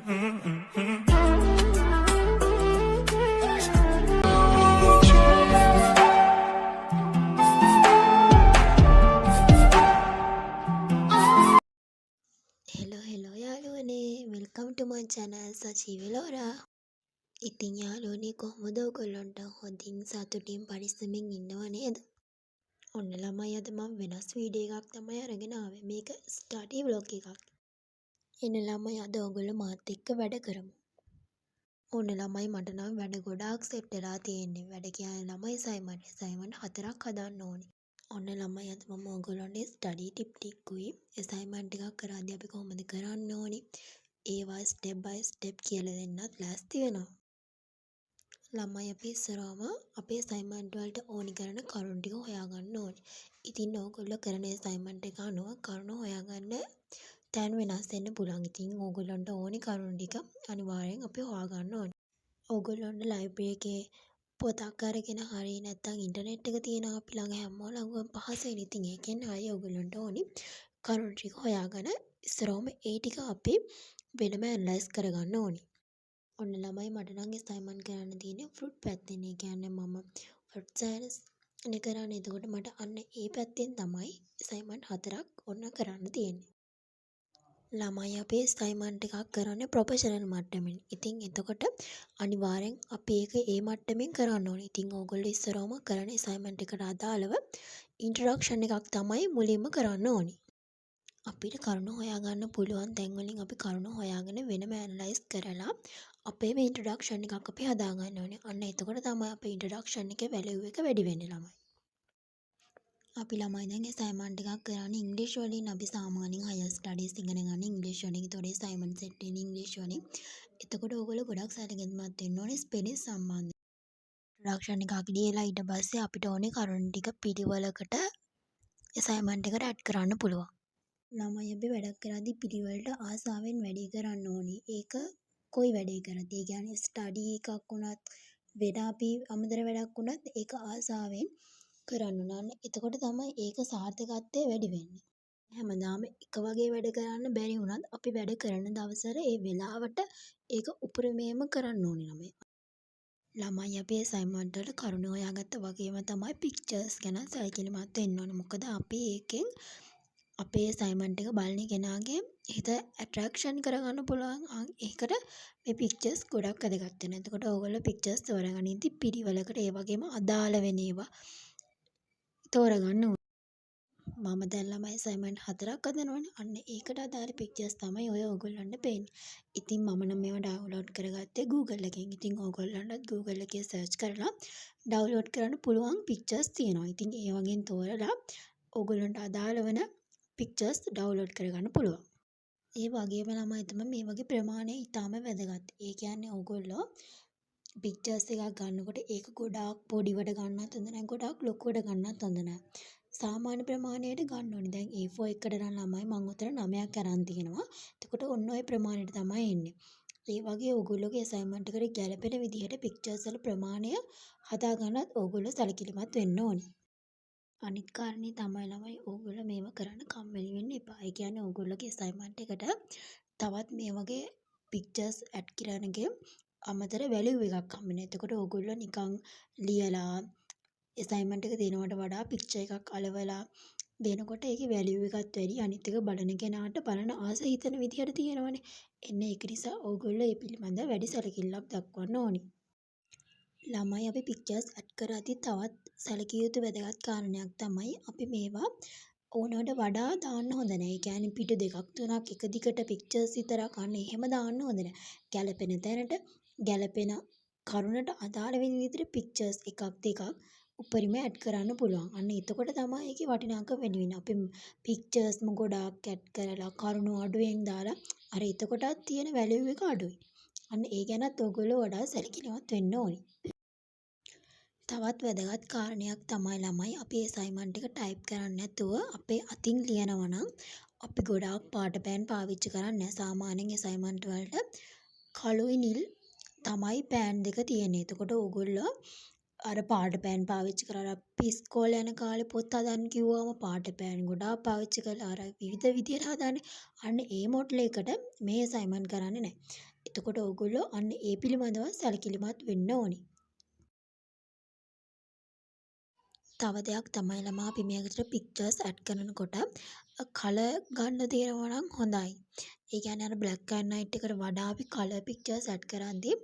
Hello යාළුවනේ welcome ටු මයි channel සචී වෙලෝරා. ඉතින් යාළුවනේ කොහොමද ඔයගොල්ලන්ට හොඳින් සතුටින් පරිස්සමින් ඉන්නව නේද? ඔන්න ළමයි අද මම වෙනස් වීඩියෝ එකක් තමයි අරගෙන ආවේ. මේක ස්ටඩි ව්ලොග් එකක්. එන්න ළමයි අද ඔයගොල්ලෝ මාත් එක්ක වැඩ කරමු. ඔන්න ළමයි මට නම් වැඩ ගොඩාක් සෙට් වෙලා තියෙන්නේ. වැඩ කියන්නේ ළමයි අසයින්මන්ට් 4ක් හදාන්න ඕනේ. ඔන්න ළමයි අද මම ඔයගොල්ලන්ට ස්ටඩි ටිප් ටිකුයි අසයින්මන්ට් එකක් කරද්දී අපි කොහොමද කරන්න ඕනේ ඒවා ස්ටෙප් බයි ස්ටෙප් කියලා දෙන්නත් ලෑස්ති වෙනවා. ළමයි අපි ඉස්සරහම අපේ අසයින්මන්ට් වලට ඕනි කරන කරුණු ටික හොයාගන්න ඕනේ. ඉතින් ඕගොල්ලෝ කරන අසයින්මන්ට් එක අනුව කරුණු හොයාගන්න තැන් වෙනස් වෙන්න පුළුවන්. ඉතින් ඕගොල්ලන්ට ඕනි කරුණු ටික අනිවාර්යෙන් අපි හොයාගන්න ඕනේ. ඕගොල්ලන්ට ලයිබ්‍රරි එකේ පොතක් අරගෙන හරි නැත්නම් ඉන්ටර්නෙට් එක තියෙනවා අපි ළඟ හැමෝම පහසෙන්. ඉතින් ඒකෙන් ආයේ ඔයගොල්ලන්ට ඕනි කරුණු ටික හොයාගෙන ඉස්සරහම ඒ ටික අපි වෙනම ඇනලයිස් කරගන්න ඕනි. ඔන්න ළමයි මට නම් අසයින්මන්ට් කරන්න තියෙන්නේ ෆෘට් පැත්තෙන්. ඒ කියන්නේ මම ෆෘට් සයන්ස් නේ කරන්නේ. එතකොට මට අන්න ඒ පැත්තෙන් තමයි අසයින්මන්ට් 4ක් ඔන්න කරන්න තියෙන්නේ. ළමයි අපේ අසයින්මන්ට් එකක් කරන්නේ ප්‍රොෆෙෂනල් මට්ටමින්. ඉතින් එතකොට අනිවාර්යෙන් අපි ඒක ඒ මට්ටමින් කරන්න ඕනේ. ඉතින් ඕගොල්ලෝ ඉස්සරවම කරන අසයින්මන්ට් එකට අදාළව ඉන්ට්‍රොඩක්ෂන් එකක් තමයි මුලින්ම කරන්න ඕනේ. අපිට කරුණු හොයාගන්න පුළුවන් තැන් වලින් අපි කරුණු හොයාගෙන වෙනම ඇනලයිස් කරලා අපේ මේ ඉන්ට්‍රොඩක්ෂන් එකක් අපි හදාගන්න ඕනේ. අන්න එතකොට තමයි අපේ ඉන්ට්‍රොඩක්ෂන් එකේ වැලියු එක වැඩි වෙන්නේ ළමයි. අපි ළමයි දැන් අසයින්මන්ට් එකක් කරන්නේ ඉංග්‍රීසි වලින්. අපි සාමාන්‍යයෙන් හයර් ස්ටඩීස් ඉගෙන ගන්න ඉංග්‍රීසි වලින්. ඒතකොට අසයින්මන්ට් සෙට් වෙන්නේ ඉංග්‍රීසි වලින්. එතකොට ඕගොල්ලෝ ගොඩක් සැලකිලිමත් වෙන්න ඕනේ ස්පෙලිෂ් සම්බන්ධයෙන්. ඉන්ට්‍රොඩක්ෂන් එකක් ලියලා ඊට පස්සේ අපිට ඕනේ කරුණු ටික පිළිවෙලකට අසයින්මන්ට් එකට ඇඩ් කරන්න පුළුවන්. ළමයි අපි වැඩක් කරද්දී පිළිවෙලට ආසාවෙන් වැඩේ කරන්න ඕනේ. ඒක කොයි වැඩේ කරත් ඒ කියන්නේ ස්ටඩි එකක් වුණත් වෙන අපි අමතර වැඩක් වුණත් ඒක ආසාවෙන් කරන්න ඕන. එතකොට තමයි ඒක සාර්ථකත්වය වැඩි වෙන්නේ. හැමදාම එක වගේ වැඩ කරන්න බැරි වුණත් අපි වැඩ කරන දවසට ඒ වෙලාවට ඒක උපරිමයෙන්ම කරන්න ඕනේ ළමයි. ළමයි අපි අසයින්මන්ට් වල කරුණු හොයාගත්ත වගේම තමයි පික්චර්ස් ගැන සැලකිලිමත් වෙන්න ඕනේ. මොකද අපි ඒකෙන් අපේ අසයින්මන්ට් එක බලන කෙනාගේ හිත ඇට්‍රැක්ෂන් කරගන්න පුළුවන්. ඒකට මේ පික්චර්ස් ගොඩක් වැදගත් වෙනවා. එතකොට ඕගොල්ලෝ පික්චර්ස් තෝරගනිද්දි පිළිවෙලකට ඒ වගේම අදාළ වෙන ඒවා තෝරගන්න ඕනේ. මම දැන් ළමයි අසයින්මන්ට් 4ක් හදනවනේ. අන්න ඒකට අදාළ පික්චර්ස් තමයි ඔය ඕගොල්ලන්ට පේන්නේ. ඉතින් මම නම් මේවා ඩවුන්ලෝඩ් කරගත්තේ Google එකෙන්. ඉතින් ඕගොල්ලන්ටත් Google එකේ සර්ච් කරලා ඩවුන්ලෝඩ් කරන්න පුළුවන් පික්චර්ස් තියෙනවා. ඉතින් ඒ වගේන් තෝරලා ඕගොල්ලන්ට අදාළ වෙන පික්චර්ස් ඩවුන්ලෝඩ් කරගන්න පුළුවන්. ඒ වගේම ළමයි තමයි මේ වගේ ප්‍රමාණය ඉතාම වැදගත්. ඒ කියන්නේ ඕගොල්ලෝ පික්චර්ස් එකක් ගන්නකොට ඒක ගොඩාක් පොඩිවට ගන්නත් හොඳ නැහැ. ගොඩාක් ලොකුවට ගන්නත් හොඳ නැහැ. සාමාන්‍ය ප්‍රමාණයට ගන්න ඕනේ. දැන් A4 එකට නම් ළමයි මම උතර 9ක් අරන් තියෙනවා. එතකොට ඔන්න ඔය ප්‍රමාණයට තමයි එන්නේ. ඒ වගේ ඕගොල්ලෝගේ අසයින්මන්ට් එකට ගැලපෙන විදිහට පික්චර්ස් වල ප්‍රමාණය හදාගන්නත් ඕගොල්ලෝ සැලකිලිමත් වෙන්න ඕනේ. අනිත් කාරණේ තමයි ළමයි ඕගොල්ලෝ මේව කරන්න කම්මැලි වෙන්න එපා. ඒ කියන්නේ ඕගොල්ලෝගේ අසයින්මන්ට් එකට තවත් මේ වගේ පික්චර්ස් ඇඩ් කරනගේ අමතර වැලියු එකක් හම්බ වෙනවා. එතකොට ඕගොල්ලෝ නිකන් ලියලා අසයින්මන්ට් එක දෙනවට වඩා පික්චර් එකක් අලවලා දෙනකොට ඒකේ වැලියු එකත් වැඩි. අනිත් එක බලන කෙනාට බලන ආස හිතන විදිහට තියෙනවනේ. එන්න ඒක නිසා ඕගොල්ලෝ මේ පිළිබඳව වැඩි සැලකිල්ලක් දක්වන්න ඕනේ. ළමයි අපි පික්චර්ස් ඇඩ් කරද්දී තවත් සැලකිය යුතු වැදගත් කාරණයක් තමයි අපි මේවා ඕනවට වඩා දාන්න හොඳ නැහැ. ඒ කියන්නේ පිටු දෙකක් තුනක් එක දිගට පික්චර්ස් විතරක් අන්න එහෙම දාන්න හොඳ නැහැ. ගැලපෙන තැනට ගැලපෙන කරුණට අදාළ වෙන විදිහට පික්චර්ස් එකක් දෙකක් උපරිම ඇඩ් කරන්න පුළුවන්. අන්න එතකොට තමයි ඒකේ වටිනාකම වැඩි වෙන්නේ. අපි පික්චර්ස්ම ගොඩාක් ඇඩ් කරලා කරුණු අඩුවෙන් දාලා අර එතකොටත් තියෙන වැලියු එක අඩුයි. අන්න ඒ ගැනත් ඔයගොල්ලෝ වඩා සැලකිලිමත් වෙන්න ඕනේ. තවත් වැදගත් කාරණයක් තමයි ළමයි අපි අසයින්මන්ට් එක ටයිප් කරන්නේ නැතුව අපේ අතින් ලියනවා නම් අපි ගොඩාක් පාට පෑන් පාවිච්චි කරන්නේ නැහැ. සාමාන්‍යයෙන් අසයින්මන්ට් වලට කළුයි නිල් තමයි පෑන් දෙක තියෙන්නේ. එතකොට ඕගොල්ලෝ අර පාට පෑන් පාවිච්චි කරලා අපි ඉස්කෝලේ යන කාලේ පොත් හදන්න කිව්වම පාට පෑන් ගොඩාක් පාවිච්චි කරලා අර විවිධ විදියට හදන්නේ. අන්න ඒ මොඩල් එකට මේ අසයින්මන්ට් කරන්නේ නැහැ. එතකොට ඕගොල්ලෝ අන්න ඒ පිළිබඳව සැලකිලිමත් වෙන්න ඕනි. තව දෙයක් තමයි ළමා අපි මේකට පික්චර්ස් ඇඩ් කරනකොට කලර් ගන්න තියෙනවා නම් හොඳයි. ඒ කියන්නේ අර බ්ලැක් ඇන්ඩ් වයිට් එකට වඩා අපි කලර් පික්චර්ස් ඇඩ් කරද්දී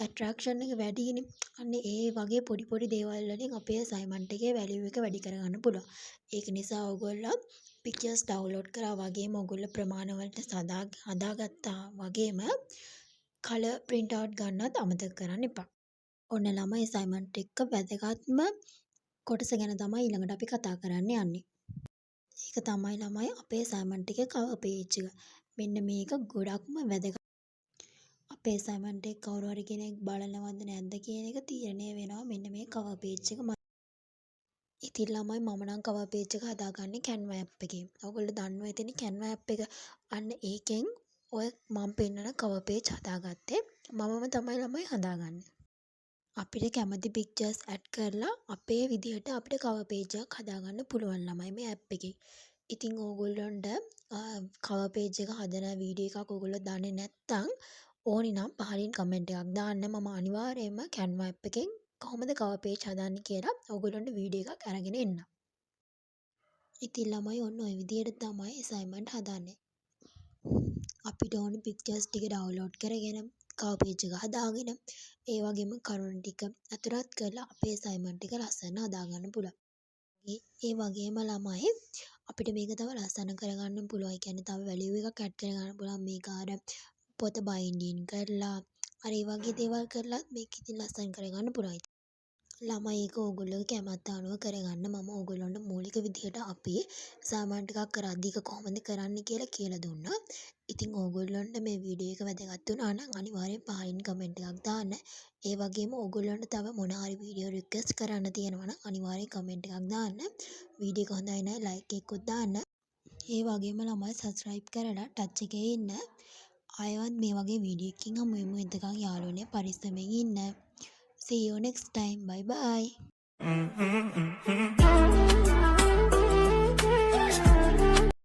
ඇට්‍රැක්ෂන් එක වැඩියිනේ. අන්න ඒ වගේ පොඩි පොඩි දේවල් වලින් අපේ අසයින්මන්ට් එකේ වැලියු එක වැඩි කරගන්න පුළුවන්. ඒක නිසා ඕගොල්ලෝ පික්චර්ස් ඩවුන්ලෝඩ් කරා වගේම ඕගොල්ලෝ ප්‍රමාණ වලට හදාගත්තා වගේම කලර් print out ගන්නත් අමතක කරන්න එපා. ඔන්න ළමයි අසයින්මන්ට් එක වැදගත්ම කොටස ගැන තමයි ඊළඟට අපි කතා කරන්න යන්නේ. ඒක තමයි ළමයි අපේ අසයින්මන්ට් එකේ කවර් පේජ් එක. මෙන්න මේක ගොඩක්ම වැදගත්. අපේ අසයින්මන්ට් එක කවුරු හරි කෙනෙක් බලනවද නැද්ද කියන එක තීරණය වෙනවා මෙන්න මේ කවර් පේජ් එක මත. ඉතින් ළමයි මම නම් කවර් පේජ් එක හදාගන්නේ Canva app එකෙන්. ඔයගොල්ලෝ දන්නවා ඉතින් Canva app එක. අන්න ඒකෙන් ඔය මම පෙන්නන කවර් පේජ් හදාගත්තේ මමම තමයි ළමයි හදාගන්නේ. අපිට කැමති පික්චර්ස් ඇඩ් කරලා අපේ විදිහට අපිට කවර් පේජ් එකක් හදාගන්න පුළුවන් ළමයි මේ ඇප් එකේ. ඉතින් ඕගොල්ලන්ට කවර් පේජ් එක හදන වීඩියෝ එකක් ඕගොල්ලෝ දන්නේ නැත්නම් ඕනි නම් පහලින් කමෙන්ට් එකක් දාන්න. මම අනිවාර්යයෙන්ම Canva app එකෙන් කොහොමද කවර් පේජ් හදන්නේ කියලා ඕගොල්ලන්ට වීඩියෝ එකක් අරගෙන එන්නම්. ඉතින් ළමයි ඔන්න ඔය විදිහට තමයි අසයින්මන්ට් හදන්නේ. අපිට ඕනි පික්චර්ස් ටික ඩවුන්ලෝඩ් කරගෙන කවර් පේජ් එක හදාගෙන ඒ වගේම කරුණු ටික ඇතුළත් කරලා අපේ අසයින්මන්ට් එක ලස්සන හදාගන්න පුළුවන්. ඒ වගේම ළමයි අපිට මේක තව ලස්සන කරගන්න පුළුවන්. ඒ කියන්නේ තව වැලියු එකක් ඇඩ් කරගන්න පුළුවන්. මේක අර පොත බයින්ඩින් කරලා අර ඒ වගේ දේවල් කරලා මේක ඉතින් ලස්සන කරගන්න පුළුවන්. ළමයි ඒක ඕගොල්ලෝගේ කැමැත්ත අනුව කරගන්න. මම ඕගොල්ලන්ට මූලික විදිහට අපි අසයින්මන්ට් එකක් කරද්දී ඒක කොහොමද කරන්න කියලා දුන්නා. ඉතින් ඕගොල්ලන්ට මේ වීඩියෝ එක වැදගත් වුණා නම් අනිවාර්යෙන් පහලින් කමෙන්ට් එකක් දාන්න. ඒ වගේම ඕගොල්ලන්ට තව මොන හරි වීඩියෝ රික්වෙස්ට් කරන්න තියෙනවා නම් අනිවාර්යෙන් කමෙන්ට් එකක් දාන්න. වීඩියෝ එක හොඳයි නම් ලයික් එකකුත් දාන්න. ඒ වගේම ළමයි සබ්ස්ක්‍රයිබ් කරලා ටච් එකේ ඉන්න. ආයෙත් මේ වගේ වීඩියෝ එකකින් හමු වෙමු. එතකන් යාළුවනේ පරිස්සමෙන් ඉන්න. See you next time. Bye bye.